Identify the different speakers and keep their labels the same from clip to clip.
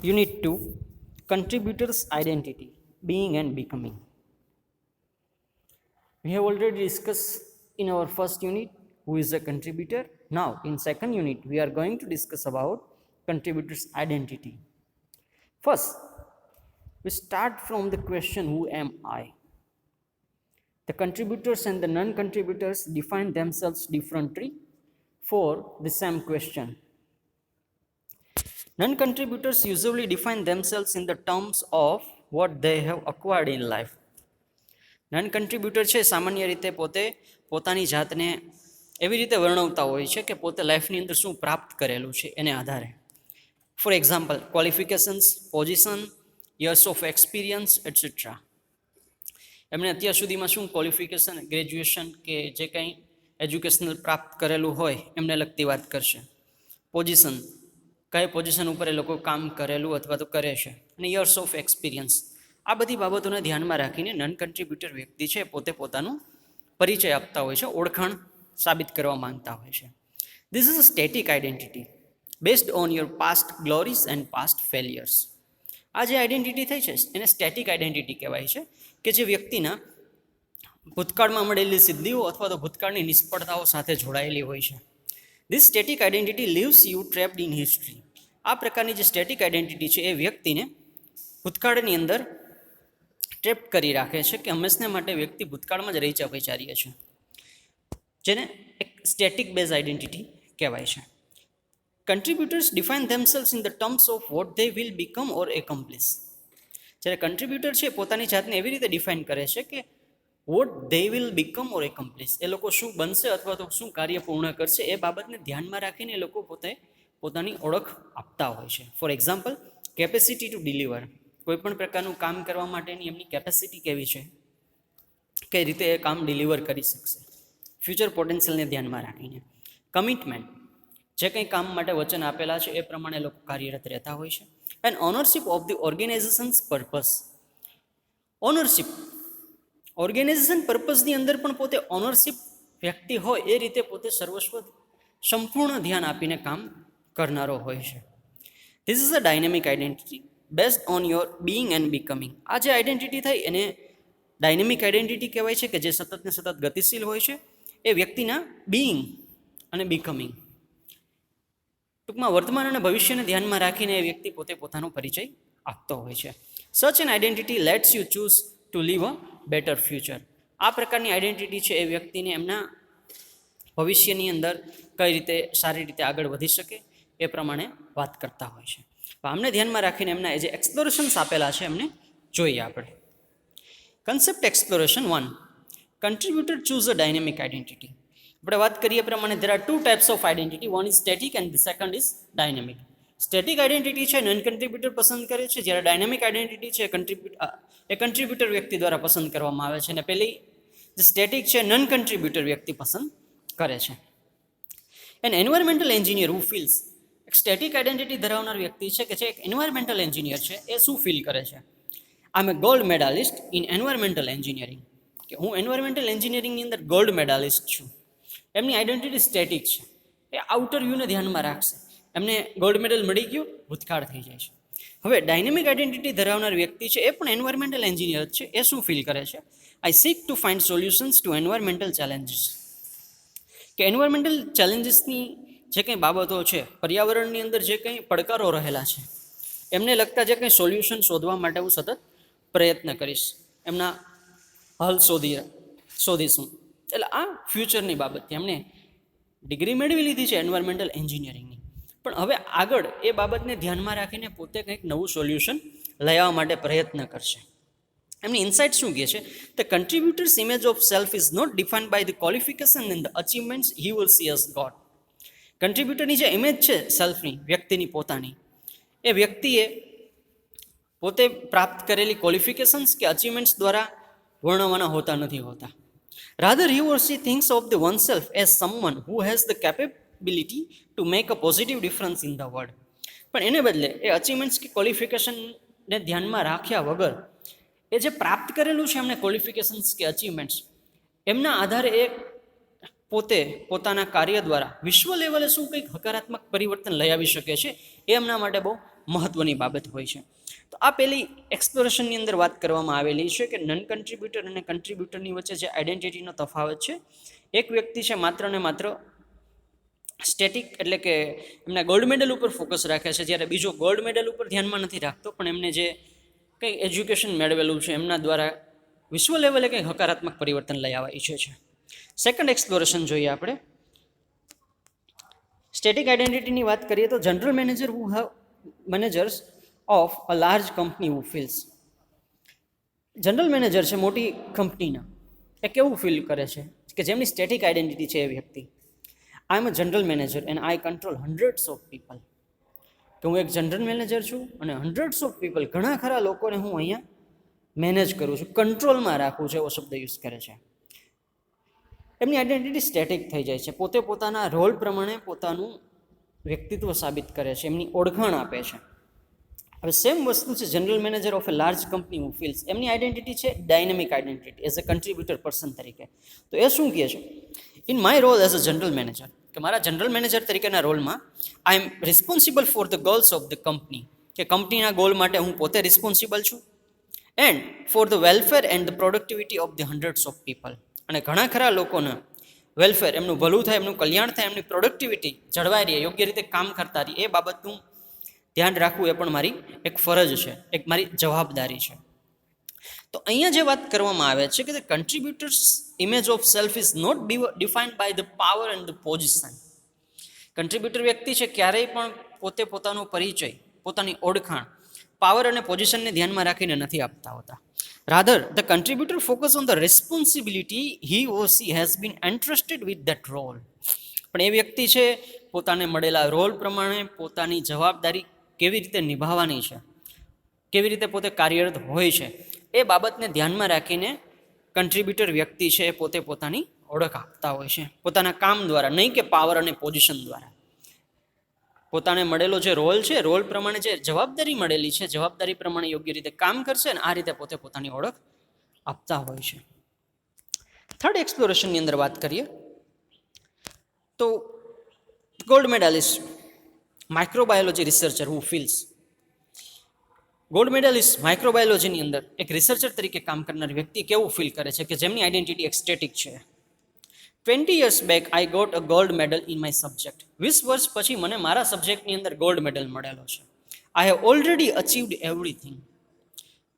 Speaker 1: Unit 2, Contributors' Identity, Being and Becoming. We have already discussed in our first unit who is a contributor. Now in second unit we are going to discuss about contributors' identity. First, we start from the question, who am I? The contributors and the non-contributors define themselves differently for the same question. Non-contributors usually define themselves in the terms of what they have acquired in life. non-contributor છે સામાન્ય રીતે પોતાની જાતને એવી રીતે વર્ણવતા હોય છે કે પોતે લાઈફની અંદર શું પ્રાપ્ત કરેલું છે એને આધારે. For example, qualifications, position, years of experience etcetera. એમણે અત્યાર સુધીમાં શું ક્વોલિફિકેશન, ગ્રેજ્યુએશન કે જે કંઈ એજ્યુકેશનલ પ્રાપ્ત કરેલું હોય એમને લગતી વાત કરશે. પોઝિશન, કઈ પોઝિશન ઉપર એ લોકો કામ કરેલું અથવા તો કરે છે. અને યર્સ ઓફ એક્સપિરિયન્સ. આ બધી બાબતોને ધ્યાનમાં રાખીને નન કન્ટ્રીબ્યુટર વ્યક્તિ છે પોતે પોતાનું પરિચય આપતા હોય છે, ઓળખાણ સાબિત કરવા માંગતા હોય છે. This is a static identity based on your past glories and past failures. આ જે આઈડેન્ટિટી થઈ છે એને સ્ટેટિક આઈડેન્ટિટી કહેવાય છે, કે જે વ્યક્તિના ભૂતકાળમાં મળેલી સિદ્ધિઓ અથવા તો ભૂતકાળની નિષ્ફળતાઓ સાથે જોડાયેલી હોય છે. This static identity leaves you ટ્રેપ્ડ in history. આ પ્રકારની જે સ્ટેટિક આઈડેન્ટિટી છે એ વ્યક્તિને ભૂતકાળની અંદર ટ્રેપ કરી રાખે છે, કે હંમેશને માટે વ્યક્તિ ભૂતકાળમાં જ રહી વિચારીએ છે, જેને એક સ્ટેટિક બેઝ આઈડેન્ટિટી કહેવાય છે. Contributors define themselves in the terms of what they will become or accomplish. જ્યારે કન્ટ્રીબ્યુટર છે પોતાની જાતને એવી રીતે ડિફાઇન કરે છે કે vote they will become or એકોમ્પ્લિશ, એ લોકો શું બનશે અથવા તો શું કાર્ય પૂર્ણ કરશે એ બાબતને ધ્યાનમાં રાખીને એ લોકો પોતાની ઓળખ આપતા હોય છે. For example, capacity to deliver. કોઈ પણ પ્રકારનું કામ કરવા માટેની એમની કેપેસિટી કેવી છે, કઈ રીતે એ કામ ડિલિવર કરી શકશે, ફ્યુચર પોટેન્શિયલને ધ્યાનમાં રાખીને. કમિટમેન્ટ, જે કંઈ કામ માટે વચન આપેલા છે એ પ્રમાણે લોકો કાર્યરત રહેતા હોય છે. And ownership of the organisations purpose. Ownership, organisation પર્પઝની અંદર પણ પોતે ઓનરશિપ વ્યક્તિ હોય એ રીતે પોતે સર્વસ્વ સંપૂર્ણ ધ્યાન આપીને કામ કરનારો હોય છે. This is a dynamic identity based on your being and becoming. આ જે આઈડેન્ટિટી થઈ એને ડાયનેમિક આઈડેન્ટિટી કહેવાય છે, કે જે સતત ને સતત ગતિશીલ હોય છે. એ વ્યક્તિના બીઇંગ અને બીકમિંગ, ટૂંકમાં વર્તમાન અને ભવિષ્યને ધ્યાનમાં રાખીને એ વ્યક્તિ પોતે પોતાનો પરિચય આપતો હોય છે. Such an identity lets you choose to live a better future. આ પ્રકારની આઈડેન્ટિટી છે એ વ્યક્તિને એમના ભવિષ્યની અંદર કઈ રીતે સારી રીતે આગળ વધી શકે એ પ્રમાણે વાત કરતા હોય છે. આમને ધ્યાનમાં રાખીને એમના જે એક્સપ્લોરેશન્સ આપેલા છે એમને જોઈએ આપણે. કન્સેપ્ટ એક્સપ્લોરેશન 1, કન્ટ્રીબ્યુટર ચૂઝ અ ડાયનેમિક આઈડેન્ટિટી. આપણે વાત કરીએ પ્રમાણે there are two types of identity, one is static and the second is dynamic. Static identity છે નોન કન્ટ્રીબ્યુટર પસંદ કરે છે, જ્યારે ડાયનેમિક આઈડેન્ટિટી છે એ કન્ટ્રીબ્યુટર વ્યક્તિ દ્વારા પસંદ કરવામાં આવે છે. અને પેલી જે સ્ટેટિક છે નોન કન્ટ્રીબ્યુટર વ્યક્તિ પસંદ કરે છે. એન એન્વાયરમેન્ટલ એન્જિનિયર હુ ફીલ્સ. એક સ્ટેટિક આઈડેન્ટિટી ધરાવનાર વ્યક્તિ છે કે જે એક એન્વાયરમેન્ટલ એન્જિનિયર છે એ શું ફીલ કરે છે? I am a gold medalist in environmental engineering, કે હું એન્વાયરમેન્ટલ એન્જિનિયરિંગની અંદર ગોલ્ડ મેડાલિસ્ટ છું. એમની આઈડેન્ટિટી સ્ટેટિક છે, એ આઉટર વ્યૂને ધ્યાનમાં રાખશે. એમને ગોલ્ડ મેડલ મળી ગયું, ભૂતકાળ થઈ જાય છે. હવે ડાયનેમિક આઈડેન્ટિટી ધરાવનાર વ્યક્તિ છે એ પણ એન્વાયરમેન્ટલ એન્જિનિયર છે, એ શું ફીલ કરે છે? I seek to find solutions to environmental challenges. કે એન્વાયરમેન્ટલ ચેલેન્જીસની જે કંઈ બાબતો છે, પર્યાવરણની અંદર જે કંઈ પડકારો રહેલા છે એમને લગતા જે કંઈ સોલ્યુશન શોધવા માટે હું સતત પ્રયત્ન કરીશ, એમના હલ શોધીશું. એટલે આ ફ્યુચરની બાબત. એમને ડિગ્રી મેળવી લીધી છે એન્વાયરમેન્ટલ એન્જિનિયરિંગની, પણ હવે આગળ એ બાબતને ધ્યાનમાં રાખીને પોતે કંઈક નવું સોલ્યુશન લઈ આવવા માટે પ્રયત્ન કરશે. એમની ઇન્સાઇટ શું કહે છે? The contributors image of self is not defined by the qualification and the achievements he will see as god. કન્ટ્રીબ્યુટરની જે ઇમેજ છે સેલ્ફની, વ્યક્તિની પોતાની, એ વ્યક્તિએ પોતે પ્રાપ્ત કરેલી ક્વોલિફિકેશન્સ કે અચીવમેન્ટ્સ દ્વારા વર્ણવવાના હોતા નથી હોતા. Rather he or she thinks of the oneself as someone who has the capability to make a positive difference in the world. પણ એને બદલે એ અચીવમેન્ટ્સ કે ક્વોલિફિકેશનને ધ્યાનમાં રાખ્યા વગર એ જે પ્રાપ્ત કરેલું છે એમને ક્વોલિફિકેશન્સ કે અચીવમેન્ટ્સ, એમના આધારે એ પોતે પોતાના કાર્ય દ્વારા વિશ્વ લેવલે શું કંઈક હકારાત્મક પરિવર્તન લઈ આવી શકે છે એ એમના માટે બહુ મહત્ત્વની બાબત હોય છે. તો આ પેલી એક્સપ્લોરેશનની અંદર વાત કરવામાં આવેલી છે કે નન કન્ટ્રીબ્યુટર અને કન્ટ્રીબ્યુટરની વચ્ચે જે આઈડેન્ટિટીનો તફાવત છે, એક વ્યક્તિ છે માત્ર ને માત્ર સ્ટેટિક એટલે કે એમના ગોલ્ડ મેડલ ઉપર ફોકસ રાખે છે, જ્યારે બીજો ગોલ્ડ મેડલ ઉપર ધ્યાનમાં નથી રાખતો, પણ એમને જે કંઈ એજ્યુકેશન મેળવેલું છે એમના દ્વારા વિશ્વ લેવલે કંઈ હકારાત્મક પરિવર્તન લઈ આવવા ઈચ્છે છે. સેકન્ડ એક્સપ્લોરેશન જોઈએ આપણે. સ્ટેટિક આઈડેન્ટિટીની વાત કરીએ તો general manager who have managers of a large company who feels. General manager છે મોટી કંપનીના, એ કેવું ફીલ કરે છે કે જેમની સ્ટેટિક આઈડેન્ટિટી છે એ વ્યક્તિ, I am a general manager and I control hundreds of people. કે હું એક જનરલ મેનેજર છું અને હન્ડ્રેડ્સ ઓફ પીપલ, ઘણા ખરા લોકોને હું અહીંયા મેનેજ કરું છું, કંટ્રોલમાં રાખું છું, એવો શબ્દ યુઝ કરે છે. એમની આઈડેન્ટિટી સ્ટેટિક થઈ જાય છે, પોતે પોતાના રોલ પ્રમાણે પોતાનું વ્યક્તિત્વ સાબિત કરે છે, એમની ઓળખાણ આપે છે. હવે સેમ વસ્તુ છે general manager of a large company who feels. એમની આઈડેન્ટિટી છે dynamic identity as a contributor person તરીકે. તો એ શું કહે છે? In my role as a general manager, કે મારા જનરલ મેનેજર તરીકેના રોલમાં I am responsible for the goals of the company, કે કંપનીના ગોલ માટે હું પોતે રિસ્પોન્સિબલ છું, and for the welfare and the productivity of the hundreds of people. અને ઘણા ખરા લોકોના વેલફેર, એમનું ભલું થાય, એમનું કલ્યાણ થાય, એમની પ્રોડક્ટિવિટી જળવાઈ રહે, યોગ્ય રીતે કામ કરતા રહે, એ બાબતનું ધ્યાન રાખવું એ પણ મારી એક ફરજ છે, એક મારી જવાબદારી છે. તો અહીંયા જે વાત કરવામાં આવે છે કે the contributors image of self is not defined by the power and the position. Contributor વ્યક્તિ છે ક્યારેય પણ પોતે પોતાનો પરિચય, પોતાની ઓળખાણ પાવર અને પોઝિશનને ધ્યાનમાં રાખીને નથી આપતા હોતા. Rather the contributor focus on the responsibility he or she has been entrusted with that role. પણ એ વ્યક્તિ છે પોતાને મળેલા રોલ પ્રમાણે પોતાની જવાબદારી કેવી રીતે નિભાવવાની છે, કેવી રીતે પોતે કાર્યરત હોય છે, એ બાબતને ધ્યાનમાં રાખીને કન્ટ્રીબ્યુટર વ્યક્તિ છે એ પોતે પોતાની ઓળખ આપતા હોય છે, પોતાના કામ દ્વારા, નહીં કે પાવર અને પોઝિશન દ્વારા. પોતાને મળેલો જે રોલ છે, રોલ પ્રમાણે જે જવાબદારી મળેલી છે, જવાબદારી પ્રમાણે યોગ્ય રીતે કામ કરશે અને આ રીતે પોતે પોતાની ઓળખ આપતા હોય છે. થર્ડ એક્સપ્લોરેશનની અંદર વાત કરીએ તો ગોલ્ડ મેડાલિસ્ટ માઇક્રોબાયોલોજી રિસર્ચર હુ ફીલ્સ. ગોલ્ડ મેડલિસ્ટ માઇક્રોબાયોલોજીની અંદર એક રિસર્ચર તરીકે કામ કરનાર વ્યક્તિ કેવું ફીલ કરે છે કે જેમની આઈડેન્ટિટી એક સ્ટેટિક છે. 20 years back I got a gold medal in my subject. 20 વર્ષ પછી મને મારા સબ્જેક્ટની અંદર ગોલ્ડ મેડલ મળેલો છે. I have already achieved everything.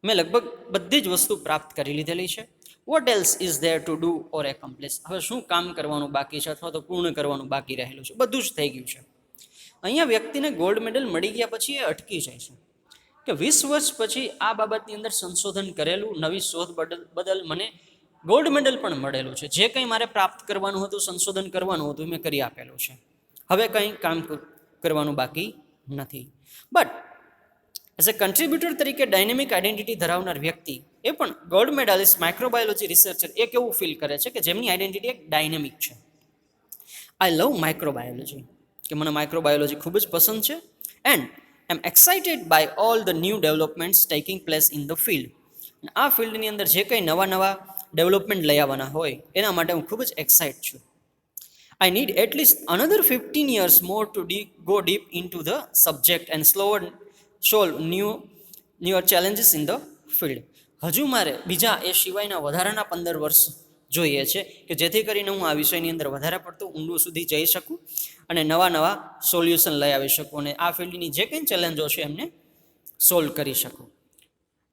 Speaker 1: મેં લગભગ બધી જ વસ્તુ પ્રાપ્ત કરી લીધેલી છે. What else is there to do or accomplish? હવે શું કામ કરવાનું બાકી છે અથવા તો પૂર્ણ કરવાનું બાકી રહેલું છે? બધું જ થઈ ગયું છે. અહીંયા વ્યક્તિને ગોલ્ડ મેડલ મળી ગયા પછી એ અટકી જાય છે કે 20 વર્ષ પછી આ બાબતની અંદર સંશોધન કરેલું, નવી શોધ બદલ મને ગોલ્ડ મેડલ પણ મળેલું છે. જે કંઈ મારે પ્રાપ્ત કરવાનું હતું, સંશોધન કરવાનું હતું, મેં કરી આપેલું છે. હવે કંઈ કામ કરવાનું બાકી નથી. બટ એઝ અ કન્ટ્રીબ્યુટર તરીકે ડાયનેમિક આઈડેન્ટિટી ધરાવનાર વ્યક્તિ, એ પણ ગોલ્ડ મેડાલિસ્ટ માઇક્રોબાયોલોજી રિસર્ચર, એ કેવું ફીલ કરે છે કે જેમની આઈડેન્ટિટી એક ડાયનેમિક છે. આઈ લવ માઇક્રોબાયોલોજી, કે મને માઇક્રોબાયોલોજી ખૂબ જ પસંદ છે. And am excited by all the new developments taking place in the field. આ ફિલ્ડની અંદર જે કંઈ નવા ડેવલપમેન્ટ લઈ આવવાના હોય એના માટે હું ખૂબ જ એક્સાઇટ છું. I need at least another 15 years more to go deep into the subject and solve newer challenges in the field. હજુ મારે બીજા એ સિવાયના વધારાના 15 વર્ષ જોઈએ છે કે જેથી કરીને હું આ વિષયની અંદર વધારે પડતું ઊંડું સુધી જઈ શકું અને નવા સોલ્યુશન લઈ આવી શકું અને આ ફિલ્ડની જે કંઈ ચેલેન્જો છે એમને સોલ્વ કરી શકું.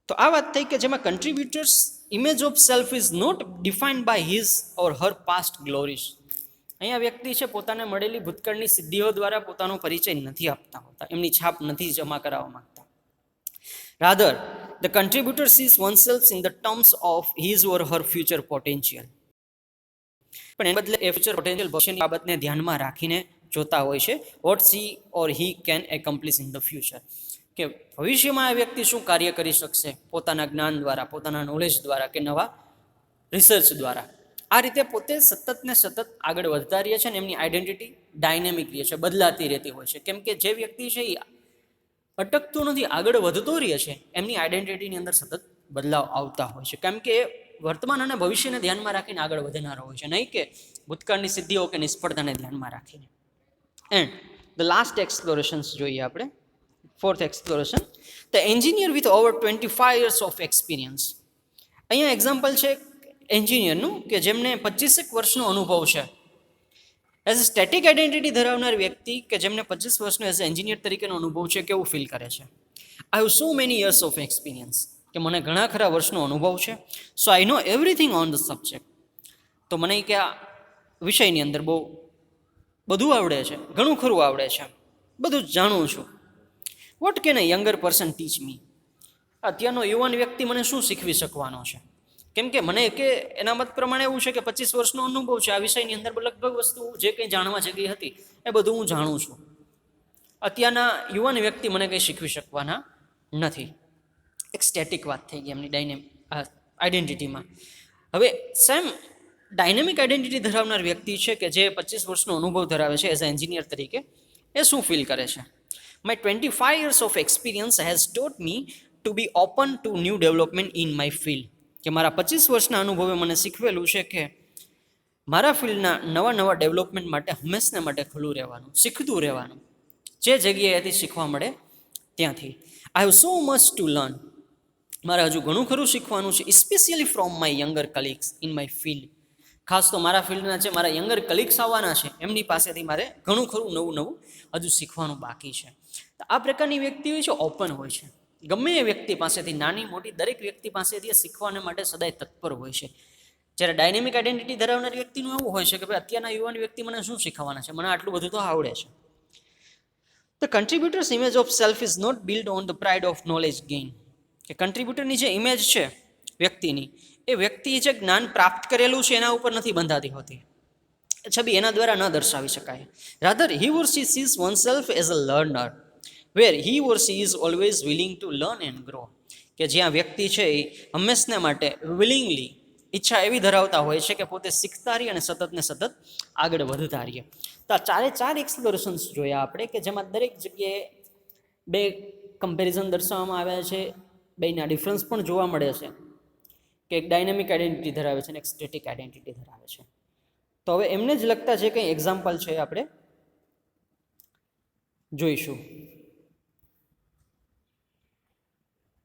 Speaker 1: તો આ વાત થઈ કે જેમાં contributors image of self is not defined by his or her past glories. અહીંયા વ્યક્તિ છે પોતાને મળેલી ભૂતકાળની સિદ્ધિઓ દ્વારા પોતાનો પરિચય નથી આપતા હોતા, એમની છાપ નથી જમા કરાવવા માંગતા. Rather the contributor sees oneself in the terms of his or her future potential. પણ એ બદલે એ ફ્યુચર પોટેન્શિયલ ભવિષ્યની બાબતને ધ્યાનમાં રાખીને જોતા હોય છે. What she or he can accomplish in the future, કે ભવિષ્યમાં આ વ્યક્તિ શું કાર્ય કરી શકશે પોતાના જ્ઞાન દ્વારા, પોતાના નોલેજ દ્વારા કે નવા રિસર્ચ દ્વારા. આ રીતે પોતે સતત આગળ વધતા રહે છે અને એમની આઈડેન્ટિટી ડાયનેમિક રહે છે, બદલાતી રહેતી હોય છે. કેમ કે જે વ્યક્તિ છે એ અટકતો નથી, આગળ વધતો રહે છે, એમની આઈડેન્ટિટીની અંદર સતત બદલાવ આવતા હોય છે. કેમ કે એ વર્તમાન અને ભવિષ્યને ધ્યાનમાં રાખીને આગળ વધનારો હોય છે, નહીં કે ભૂતકાળની સિદ્ધિઓ કે નિષ્ફળતાને ધ્યાનમાં રાખીને. એન્ડ ધ લાસ્ટ એક્સપ્લોરેશન્સ જોઈએ આપણે. Fourth exploration, the engineer with over 25 years of experience. અહીંયા એક્ઝામ્પલ છે એન્જિનિયરનું કે જેમને 25 વર્ષનો અનુભવ છે. એઝ અ સ્ટેટિક આઇડેન્ટિટી ધરાવનાર વ્યક્તિ કે જેમને 25 વર્ષનો એઝ એન્જિનિયર તરીકેનો અનુભવ છે, કેવું ફીલ કરે છે? I have so many years of experience, કે મને ઘણા ખરા વર્ષનો અનુભવ છે. So I know everything on the subject. તો મને કે આ વિષયની અંદર બહુ બધું આવડે છે, ઘણું ખરું આવડે છે, બધું જ જાણું છું. What can a younger person teach me? અત્યારનો યુવાન વ્યક્તિ મને શું શીખવી શકવાનો છે? કેમ કે મને કે એના મત પ્રમાણે એવું છે કે 25 વર્ષનો અનુભવ છે, આ વિષયની અંદર લગભગ વસ્તુ જે કંઈ જાણવા જગી હતી એ બધું હું જાણું છું. અત્યારના યુવાન વ્યક્તિ મને કંઈ શીખવી શકવાના નથી. એક સ્ટેટિક વાત થઈ ગઈ એમની આઈડેન્ટિટીમાં. હવે સેમ ડાયનેમિક આઈડેન્ટિટી ધરાવનાર વ્યક્તિ છે કે જે 25 વર્ષનો અનુભવ ધરાવે છે એઝ અ એન્જિનિયર તરીકે, એ શું ફીલ કરે છે? My 25 years of experience has taught me to be open to new development in my field. કે મારા 25 વર્ષના અનુભવે મને શીખવેલું છે કે મારા ફિલ્ડના નવા નવા ડેવલપમેન્ટ માટે હંમેશા માટે ખુલ્લું રહેવાનું, શીખતું રહેવાનું, જે જગ્યાએથી શીખવા મળે ત્યાંથી. આઈ have so much to learn. મારે હજુ ઘણું ખરું શીખવાનું છે, specially from my younger colleagues in my field. ખાસ તો મારા ફિલ્ડના છે, મારા યંગર કલીગ્સ આવવાના છે, એમની પાસેથી મારે ઘણું ખરું નવું નવું હજુ શીખવાનું બાકી છે. આ પ્રકારની વ્યક્તિ હોય છે, ઓપન હોય છે. ગમે એ વ્યક્તિ પાસેથી, નાની મોટી દરેક વ્યક્તિ પાસેથી શીખવાને માટે સદાય તત્પર હોય છે. જ્યારે ડાયનેમિક આઇડેન્ટિટી ધરાવનાર વ્યક્તિનું એવું હોય છે કે ભાઈ અત્યારના યુવાન વ્યક્તિ મને શું શીખવાના છે, મને આટલું બધું તો આવડે છે. The contributors image of self is not build on the pride of knowledge gain. કે કન્ટ્રીબ્યુટરની જે ઇમેજ છે વ્યક્તિની, એ વ્યક્તિએ જે જ્ઞાન પ્રાપ્ત કરેલું છે એના ઉપર નથી બંધાતી હોતી. છબી એના દ્વારા ન દર્શાવી શકાય. Rather he or she sees oneself as a learner, where he or she is always willing to learn and grow. કે જ્યાં વ્યક્તિ છે એ હંમેશને માટે વિલિંગલી ઈચ્છા એવી ધરાવતા હોય છે કે પોતે શીખતા રહીએ અને સતત ને સતત આગળ વધતા રહીએ. તો આ ચારે ચાર એક્સપ્લોરેશન્સ જોયા આપણે, કે જેમાં દરેક જગ્યાએ બે કમ્પેરિઝન દર્શાવવામાં આવ્યા છે, બેના ડિફરન્સ પણ જોવા મળે છે, કે એક ડાયનેમિક આઇડેન્ટિટી ધરાવે છે અને એક સ્ટેટિક આઇડેન્ટિટી ધરાવે છે. તો હવે એમને જ લગતા જે કંઈ એક્ઝામ્પલ છે આપણે જોઈશું.